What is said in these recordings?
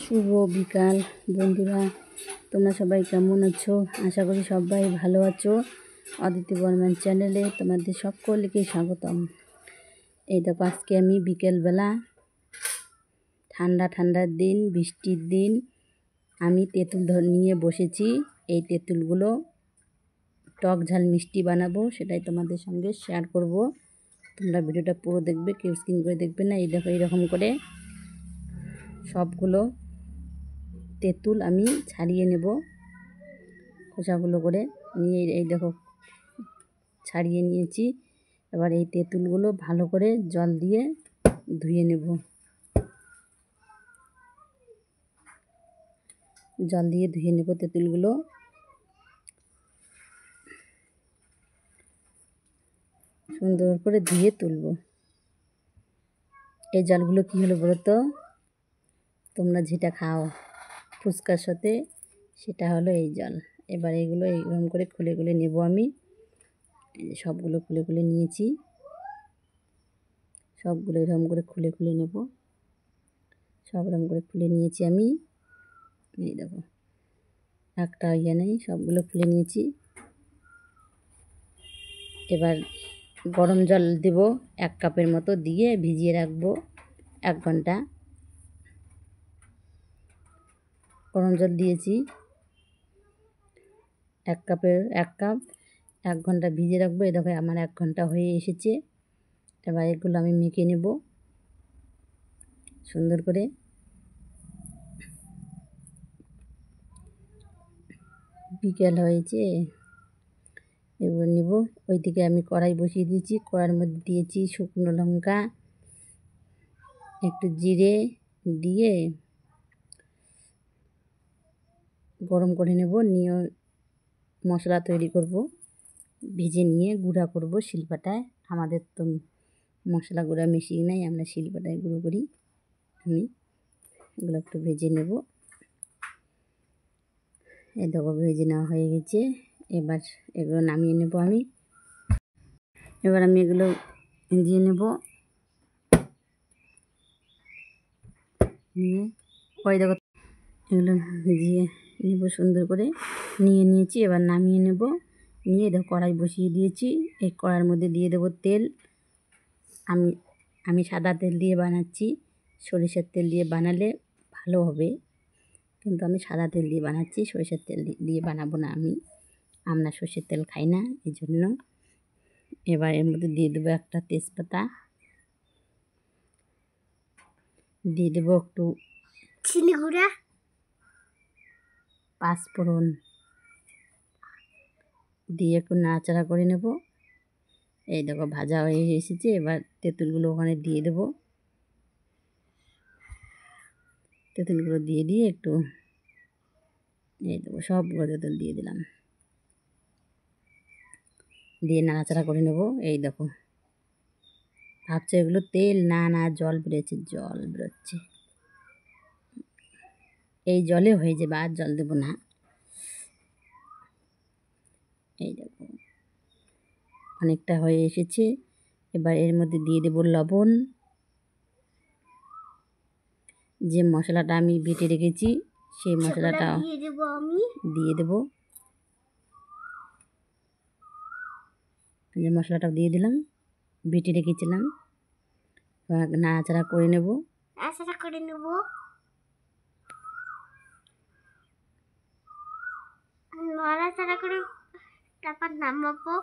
শুভ বিকাল বন্ধুরা, তোমরা সবাই কেমন আছো? আশা করি সবাই ভালো আছো। অদিতি বর্মন চ্যানেলে তোমাদের সকলকে স্বাগতম। এই দেখো, আজকে আমি বিকেলবেলা, ঠান্ডার দিন, বৃষ্টির দিন, আমি তেঁতুল নিয়ে বসেছি। এই তেঁতুলগুলো টক ঝাল মিষ্টি বানাবো, সেটাই তোমাদের সঙ্গে শেয়ার করব। তোমরা ভিডিওটা পুরো দেখবে, কেউ স্কিপ করে দেখবে না। এই দেখো, এইরকম করে সবগুলো তেঁতুল আমি ছাড়িয়ে নেব, খোসাগুলো করে নিয়ে। এই দেখো, ছাড়িয়ে নিয়েছি। এবার এই তেঁতুলগুলো ভালো করে জল দিয়ে ধুয়ে নেব। তেঁতুলগুলো সুন্দর করে ধুয়ে তুলব। এই জলগুলো কী হলো বলো তো? তোমরা যেটা খাও ফুচকার সাথে, সেটা হলো এই জল। এবার এগুলো এইরকম করে খুলে নেব। আমি সবগুলো খুলে নিয়েছি। সবগুলো এরকম করে খুলে নেব। সব এরকম করে খুলে নিয়েছি আমি। এই দেখো, একটা ইয়ে নেই, সবগুলো খুলে নিয়েছি। এবার গরম জল দেব 1 কাপের মতো, দিয়ে ভিজিয়ে রাখবো 1 ঘন্টা। গরম জল দিয়েছি 1 কাপ 1 ঘন্টা ভিজিয়ে রাখবো। এই দেখো, আমার 1 ঘন্টা হয়ে এসেছে। এবার এগুলো আমি মেখে নেব সুন্দর করে। বিকেল হয়েছে, এবার নেব। ওইদিকে আমি কড়াই বসিয়ে দিয়েছি। কড়াইয়ের মধ্যে দিয়েছি শুকনো লঙ্কা, একটু জিরে দিয়ে গরম করে নেব। নিয়ে মশলা তৈরি করব, ভেজে নিয়ে গুঁড়া করব শিলপাটায়। আমাদের তো মশলা গুঁড়া মেশিন নাই, আমরা শিলপাটায় গুঁড়ো করি। আমি এগুলো একটু ভেজে নেব। এই দেখো, ভেজে নেওয়া হয়ে গেছে। এবার এগুলো নামিয়ে নেব আমি। এবার আমি এগুলো ভেজে নেব। নিয়ে ওই দেখো, এগুলো ভেজিয়ে নেব সুন্দর করে। নিয়েছি। এবার নামিয়ে নেব। নিয়ে দেখো, কড়াই বসিয়ে দিয়েছি। এই কড়াইয়ের মধ্যে দিয়ে দেবো তেল। আমি সাদা তেল দিয়ে বানাচ্ছি। সরিষার তেল দিয়ে বানালে ভালো হবে, কিন্তু আমি সাদা তেল দিয়ে বানাচ্ছি। সরিষার তেল দিয়ে বানাবো না আমরা সরষের তেল খাই না, এই জন্য। এবার এর মধ্যে দিয়ে দেবো একটা তেজপাতা, দিয়ে দেবো একটু চিনি গুঁড়া, পাঁচফোড়ন দিয়ে একটু নাড়াচাড়া করে নেব। এই দেখো, ভাজা হয়ে এসেছে। এবার তেঁতুলগুলো ওখানে দিয়ে দেবো। তেঁতুলগুলো দিয়ে একটু এই দেবো, সবগুলো তেঁতুল দিয়ে দিলাম। দিয়ে নাড়াচাড়া করে নেব। এই দেখো, ভাবছো এগুলো তেল? না, জল বেরোচ্ছে। এই জলে হয়ে যাবে, আর জল দেবো না। এই দেখো, অনেকটা হয়ে এসেছে। এবার এর মধ্যে দিয়ে দেবো লবণ। যে মশলাটা আমি বেটে রেখেছি, সেই মশলাটা দিয়ে দেবো। যে মশলাটা দিয়ে দিলাম, বেটে রেখেছিলাম। নাড়াচাড়া করে নেব। নাড়াচাড়া করে তারপর নামাবো।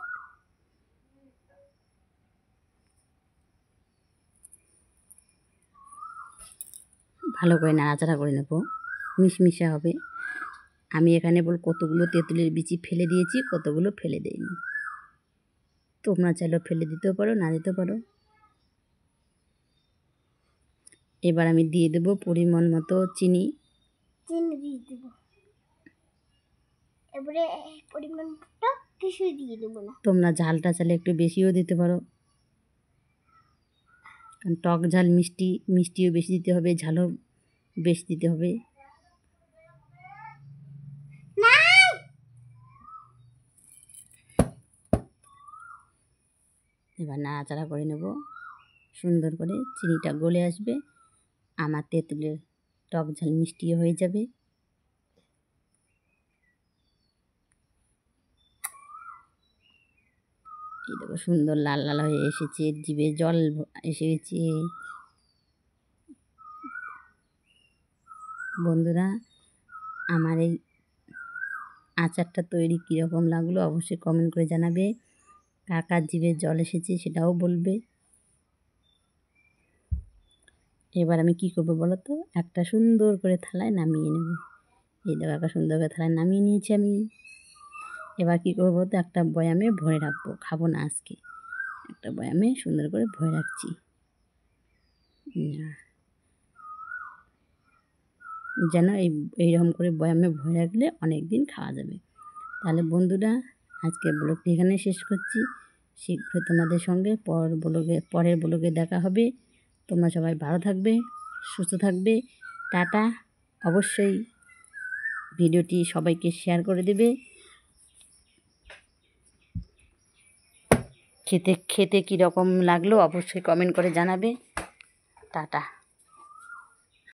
ভালো করে নাড়াচাড়া করে নেব, মিশমিশা হবে। আমি এখানে কতগুলো তেঁতুলের বিচি ফেলে দিয়েছি, কতগুলো ফেলে দেইনি। তোমরা চাইলেও ফেলে দিতেও পারো, না দিতেও পারো। এবার আমি দিয়ে দেবো পরিমাণ মতো চিনি। দিয়ে দেবো। এবারে পরিমাণটা কিছুই দিয়ে দেবো না। তোমরা ঝালটা চাইলে একটু বেশিও দিতে পারো, কারণ টক ঝাল মিষ্টিও বেশি দিতে হবে, ঝালও বেশি দিতে হবে। এবার নাড়াচাড়া করে নেব সুন্দর করে। চিনিটা গলে আসবে, আমার তেঁতুলের টক ঝাল মিষ্টিও হয়ে যাবে। এই দেখো সুন্দর লাল লাল হয়ে এসেছে, জিভে জল এসে গেছে। বন্ধুরা, আমার এই আচারটা তৈরি কীরকম লাগলো অবশ্যই কমেন্ট করে জানাবে। কার কার জিভে জল এসেছে সেটাও বলবে। এবার আমি কি করব বলো তো, একটা সুন্দর করে থালায় নামিয়ে নেব। এই দেখো একটা সুন্দর করে থালায় নামিয়ে নিয়েছি আমি। এবার কী করবো তো, একটা বয়ামে ভরে রাখবো, খাবো না আজকে। একটা বয়ামে সুন্দর করে ভরে রাখছি, যেন এইরকম করে বয়ামে ভরে রাখলে অনেক দিন খাওয়া যাবে। তাহলে বন্ধুরা, আজকে ব্লগটি এখানে শেষ করছি। শীঘ্রই তোমাদের সঙ্গে পরের ব্লগে দেখা হবে। তোমরা সবাই ভালো থাকবে, সুস্থ থাকবে। টাটা। অবশ্যই ভিডিওটি সবাইকে শেয়ার করে দেবে। খেতে কীরকম লাগলো অবশ্যই কমেন্ট করে জানাবে। টাটা।